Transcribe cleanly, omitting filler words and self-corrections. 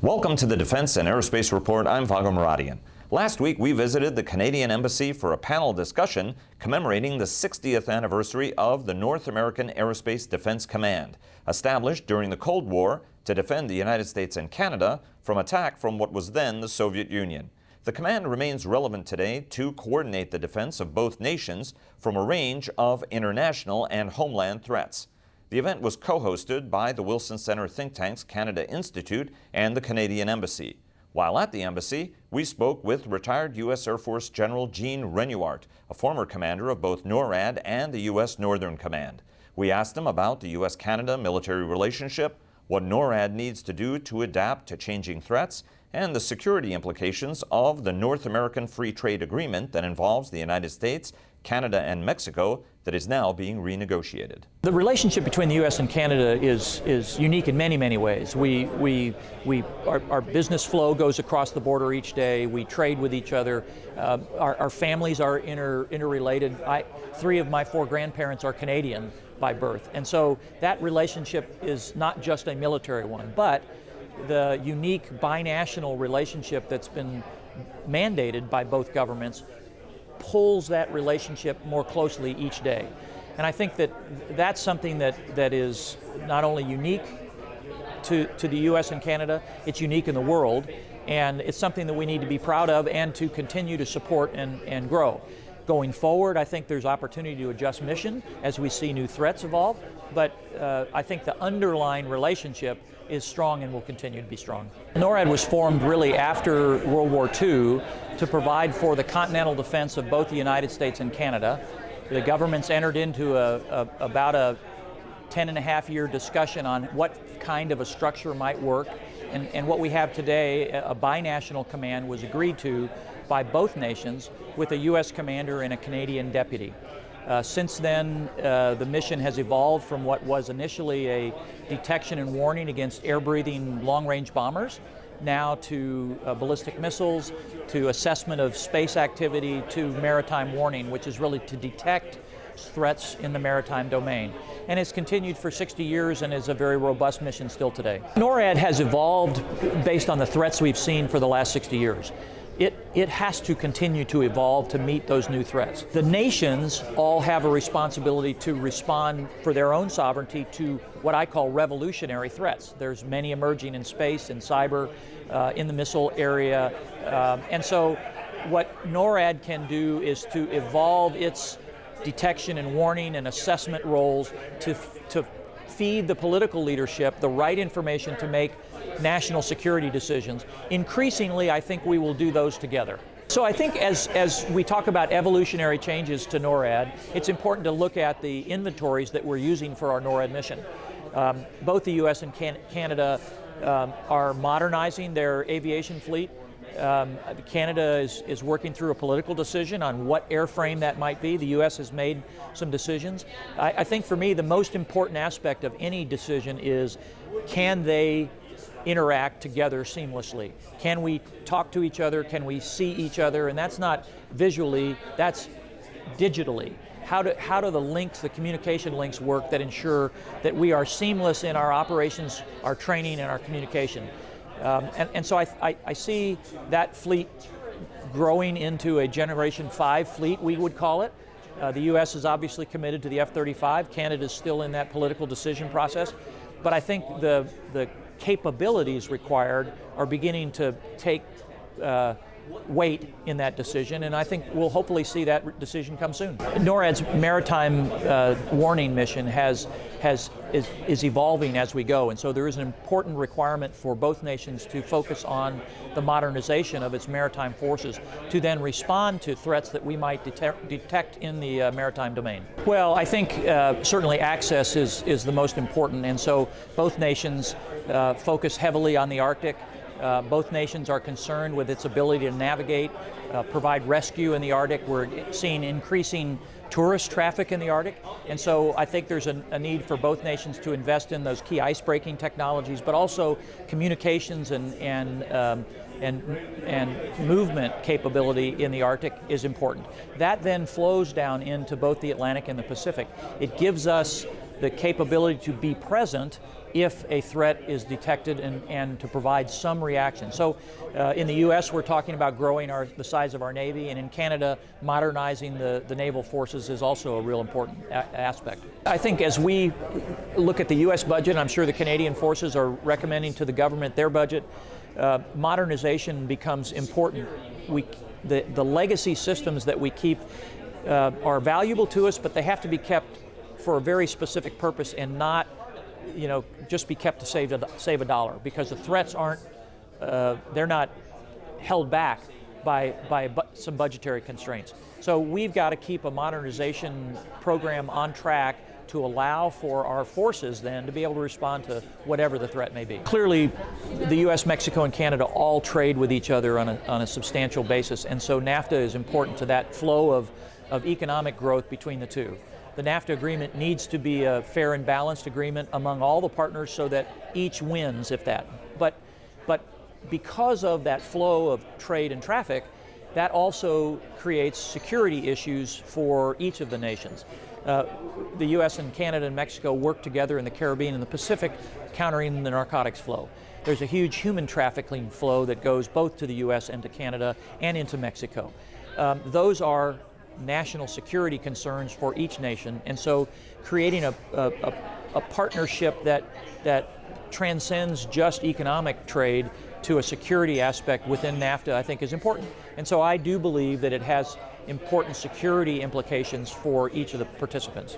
Welcome to the Defense and Aerospace Report. I'm Vago Muradian. Last week, we visited the Canadian Embassy for a panel discussion commemorating the 60th anniversary of the North American Aerospace Defense Command, established during the Cold War to defend the United States and Canada from attack from what was then the Soviet Union. The command remains relevant today to coordinate the defense of both nations from a range of international and homeland threats. The event was co-hosted by the Wilson Center think tank's Canada Institute and the Canadian Embassy. While at the embassy, we spoke with retired U.S. Air Force General Gene Renuart, a former commander of both NORAD and the U.S. Northern Command. We asked him about the U.S.-Canada military relationship, what NORAD needs to do to adapt to changing threats, and the security implications of the North American Free Trade Agreement that involves the United States, Canada, and Mexico that is now being renegotiated. The relationship between the U.S. and Canada is unique in many, many ways. Our business flow goes across the border each day. We trade with each other. Our families are interrelated. Three of my four grandparents are Canadian by birth. And so that relationship is not just a military one, but the unique binational relationship that's been mandated by both governments pulls that relationship more closely each day. And I think that that's something that is not only unique to the U.S. and Canada, it's unique in the world, and it's something that we need to be proud of and to continue to support and grow. Going forward, I think there's opportunity to adjust mission as we see new threats evolve, but I think the underlying relationship is strong and will continue to be strong. NORAD was formed really after World War II to provide for the continental defense of both the United States and Canada. The governments entered into about a 10.5-year discussion on what kind of a structure might work, and what we have today, a binational command, was agreed to by both nations with a U.S. commander and a Canadian deputy. Since then, the mission has evolved from what was initially a detection and warning against air-breathing long-range bombers, now to ballistic missiles, to assessment of space activity, to maritime warning, which is really to detect threats in the maritime domain. And it's continued for 60 years and is a very robust mission still today. NORAD has evolved based on the threats we've seen for the last 60 years. It has to continue to evolve to meet those new threats. The nations all have a responsibility to respond for their own sovereignty to what I call revolutionary threats. There's many emerging in space, in cyber, in the missile area. And so what NORAD can do is to evolve its detection and warning and assessment roles to feed the political leadership the right information to make national security decisions. Increasingly, I think we will do those together. So I think as we talk about evolutionary changes to NORAD, it's important to look at the inventories that we're using for our NORAD mission. Both the U.S. and Canada are modernizing their aviation fleet. Canada is working through a political decision on what airframe that might be. The U.S. has made some decisions. I think for me, the most important aspect of any decision is, can they interact together seamlessly? Can we talk to each other? Can we see each other? And that's not visually, that's digitally. How do the links, the communication links work that ensure that we are seamless in our operations, our training, and our communication? And so I see that fleet growing into a Generation 5 fleet, we would call it. The U.S. is obviously committed to the F-35. Canada is still in that political decision process. But I think the capabilities required are beginning to take weight in that decision, and I think we'll hopefully see that decision come soon. NORAD's maritime warning mission is evolving as we go, and so there is an important requirement for both nations to focus on the modernization of its maritime forces to then respond to threats that we might detect in the maritime domain. Well, I think certainly access is the most important, and so both nations focus heavily on the Arctic. Both nations are concerned with its ability to navigate, provide rescue in the Arctic. We're seeing increasing tourist traffic in the Arctic, and so I think there's a need for both nations to invest in those key ice-breaking technologies, but also communications and movement capability in the Arctic is important. That then flows down into both the Atlantic and the Pacific. It gives us the capability to be present if a threat is detected and to provide some reaction. So in the U.S. we're talking about growing the size of our Navy, and in Canada modernizing the naval forces is also a real important aspect. I think as we look at the U.S. budget, I'm sure the Canadian forces are recommending to the government their budget, modernization becomes important. The legacy systems that we keep are valuable to us, but they have to be kept for a very specific purpose and not, just be kept to save a dollar, because the threats aren't, they're not held back by some budgetary constraints. So we've got to keep a modernization program on track to allow for our forces then to be able to respond to whatever the threat may be. Clearly, the U.S., Mexico, and Canada all trade with each other on a substantial basis, and so NAFTA is important to that flow of economic growth between the two. The NAFTA agreement needs to be a fair and balanced agreement among all the partners so that each wins, if that. But because of that flow of trade and traffic, that also creates security issues for each of the nations. The U.S. and Canada and Mexico work together in the Caribbean and the Pacific, countering the narcotics flow. There's a huge human trafficking flow that goes both to the U.S. and to Canada and into Mexico. Those are national security concerns for each nation, and so creating a partnership that transcends just economic trade to a security aspect within NAFTA, I think, is important. And so I do believe that it has important security implications for each of the participants.